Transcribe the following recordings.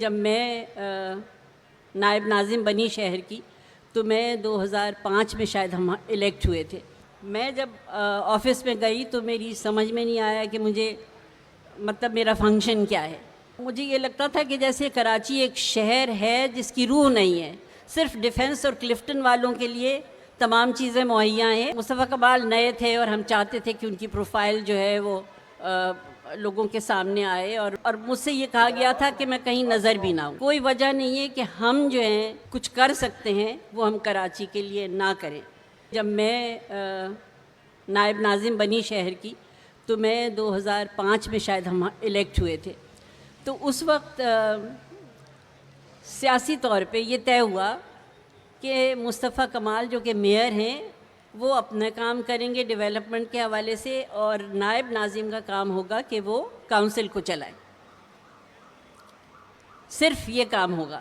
جب میں نائب ناظم بنی شہر کی تو میں 2005 میں شاید ہم الیکٹ ہوئے تھے. میں جب آفس میں گئی تو میری سمجھ میں نہیں آیا کہ مجھے مطلب میرا فنکشن کیا ہے. مجھے یہ لگتا تھا کہ جیسے کراچی ایک شہر ہے جس کی روح نہیں ہے, صرف ڈیفنس اور کلفٹن والوں کے لیے تمام چیزیں مہیا ہیں. مصطفیٰ کمال نئے تھے اور ہم چاہتے تھے کہ ان کی پروفائل جو ہے وہ لوگوں کے سامنے آئے, اور مجھ سے یہ کہا گیا تھا کہ میں کہیں نظر بھی نہ ہوں. کوئی وجہ نہیں ہے کہ ہم جو ہیں کچھ کر سکتے ہیں وہ ہم کراچی کے لیے نہ کریں. جب میں نائب ناظم بنی شہر کی تو میں 2005 میں شاید ہم الیکٹ ہوئے تھے. تو اس وقت سیاسی طور پہ یہ طے ہوا کہ مصطفیٰ کمال جو کہ میئر ہیں وہ اپنا کام کریں گے ڈیولپمنٹ کے حوالے سے, اور نائب ناظم کا کام ہوگا کہ وہ کونسل کو چلائیں. صرف یہ کام ہوگا.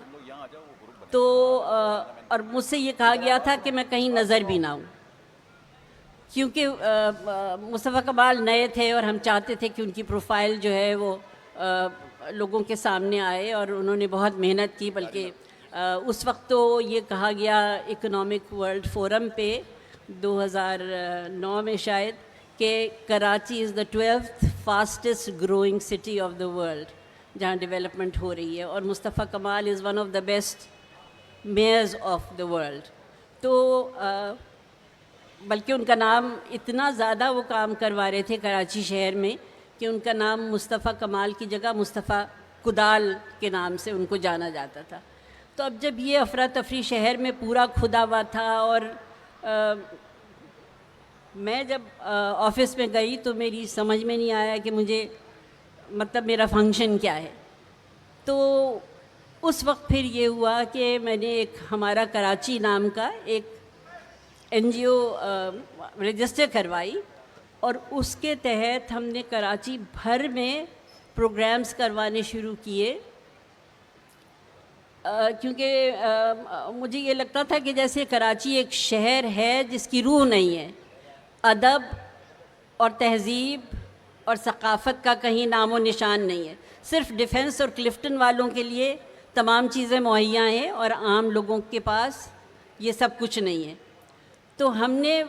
تو اور مجھ سے یہ کہا گیا تھا کہ میں کہیں نظر بھی نہ ہوں, کیونکہ مصطفیٰ کمال نئے تھے اور ہم چاہتے تھے کہ ان کی پروفائل جو ہے وہ لوگوں کے سامنے آئے, اور انہوں نے بہت محنت کی. بلکہ اس وقت تو یہ کہا گیا اکنامک ورلڈ فورم پہ 2009 میں شاید کہ Karachi is the 12th fastest growing city of the world, جہاں ڈیولپمنٹ ہو رہی ہے, اور Mustafa Kamal is one of the best mayors of the world. تو بلکہ ان کا نام اتنا زیادہ وہ کام کروا رہے تھے کراچی شہر میں کہ ان کا نام مصطفیٰ کمال کی جگہ مصطفیٰ کدال کے نام سے ان کو جانا جاتا تھا. تو اب جب یہ افراتفری شہر میں پورا کھدا ہوا تھا, اور میں جب آفس میں گئی تو میری سمجھ میں نہیں آیا کہ مجھے مطلب میرا فنکشن کیا ہے. تو اس وقت پھر یہ ہوا کہ میں نے ایک ہمارا کراچی نام کا ایک NGO رجسٹر کروائی, اور اس کے تحت ہم نے کراچی بھر میں پروگرامز کروانے شروع کیے. کیونکہ مجھے یہ لگتا تھا کہ جیسے کراچی ایک شہر ہے جس کی روح نہیں ہے, ادب اور تہذیب اور ثقافت کا کہیں نام و نشان نہیں ہے. صرف ڈیفنس اور کلفٹن والوں کے لیے تمام چیزیں مہیا ہیں, اور عام لوگوں کے پاس یہ سب کچھ نہیں ہے. تو ہم نے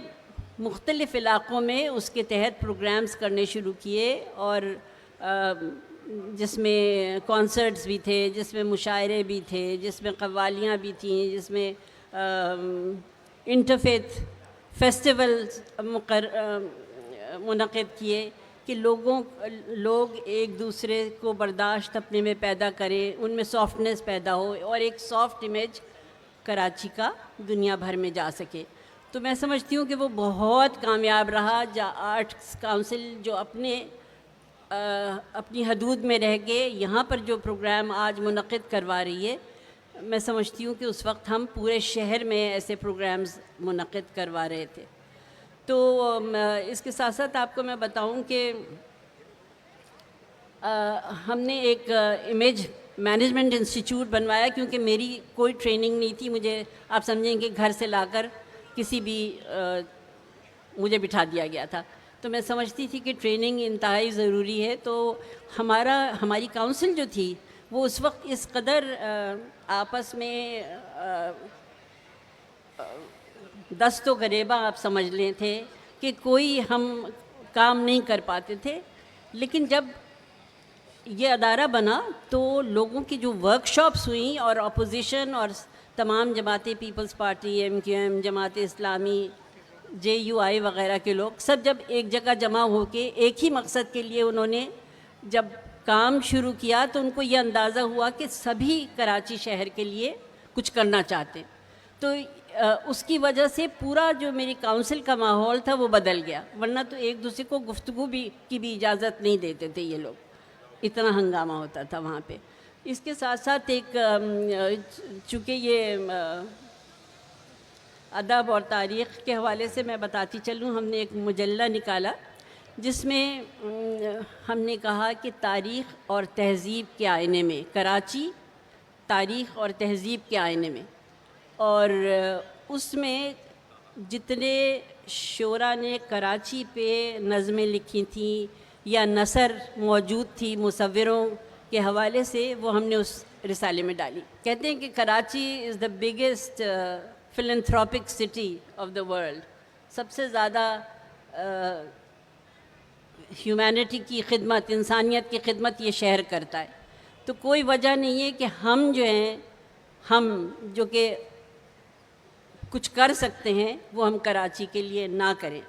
مختلف علاقوں میں اس کے تحت پروگرامز کرنے شروع کیے, اور جس میں کانسرٹس بھی تھے, جس میں مشاعرے بھی تھے, جس میں قوالیاں بھی تھیں, جس میں انٹرفیتھ فیسٹیولز منعقد کیے کہ لوگ ایک دوسرے کو برداشت اپنے میں پیدا کریں, ان میں سافٹنس پیدا ہو, اور ایک سافٹ امیج کراچی کا دنیا بھر میں جا سکے. تو میں سمجھتی ہوں کہ وہ بہت کامیاب رہا. آرٹس کونسل جو اپنی حدود میں رہ کے یہاں پر جو پروگرام آج منعقد کروا رہی ہے, میں سمجھتی ہوں کہ اس وقت ہم پورے شہر میں ایسے پروگرامز منعقد کروا رہے تھے. تو اس کے ساتھ ساتھ آپ کو میں بتاؤں کہ ہم نے ایک امیج مینجمنٹ انسٹیٹیوٹ بنوایا, کیونکہ میری کوئی ٹریننگ نہیں تھی. مجھے آپ سمجھیں کہ گھر سے لا کر کسی بھی مجھے بٹھا دیا گیا تھا. تو میں سمجھتی تھی کہ ٹریننگ انتہائی ضروری ہے. تو ہماری کونسل جو تھی وہ اس وقت اس قدر آپس میں دست و گریباں آپ سمجھ لیں تھے کہ کوئی ہم کام نہیں کر پاتے تھے. لیکن جب یہ ادارہ بنا تو لوگوں کی جو ورک شاپس ہوئیں, اور اپوزیشن اور تمام جماعتیں, Peoples party, MQM, Jamaat Islami, JUI وغیرہ کے لوگ سب جب ایک جگہ جمع ہو کے ایک ہی مقصد کے لیے انہوں نے جب کام شروع کیا, تو ان کو یہ اندازہ ہوا کہ سبھی کراچی شہر کے لیے کچھ کرنا چاہتے. تو اس کی وجہ سے پورا جو میری کونسل کا ماحول تھا وہ بدل گیا, ورنہ تو ایک دوسرے کو گفتگو کی بھی اجازت نہیں دیتے تھے یہ لوگ, اتنا ہنگامہ ہوتا تھا وہاں پہ. اس کے ساتھ ساتھ ایک چونکہ یہ ادب اور تاریخ کے حوالے سے میں بتاتی چلوں, ہم نے ایک مجلہ نکالا جس میں ہم نے کہا کہ تاریخ اور تہذیب کے آئینے میں, کراچی تاریخ اور تہذیب کے آئینے میں. اور اس میں جتنے شعراء نے کراچی پہ نظمیں لکھی تھیں یا نثر موجود تھی مصوروں کے حوالے سے, وہ ہم نے اس رسالے میں ڈالی. کہتے ہیں کہ Karachi is the biggest philanthropic city of the world. سب سے زیادہ ہیومینٹی کی خدمت، انسانیت کی خدمت یہ شہر کرتا ہے. تو کوئی وجہ نہیں ہے کہ ہم جو ہیں، ہم جو کہ کچھ کر سکتے ہیں وہ ہم کراچی کے لیے نہ کریں.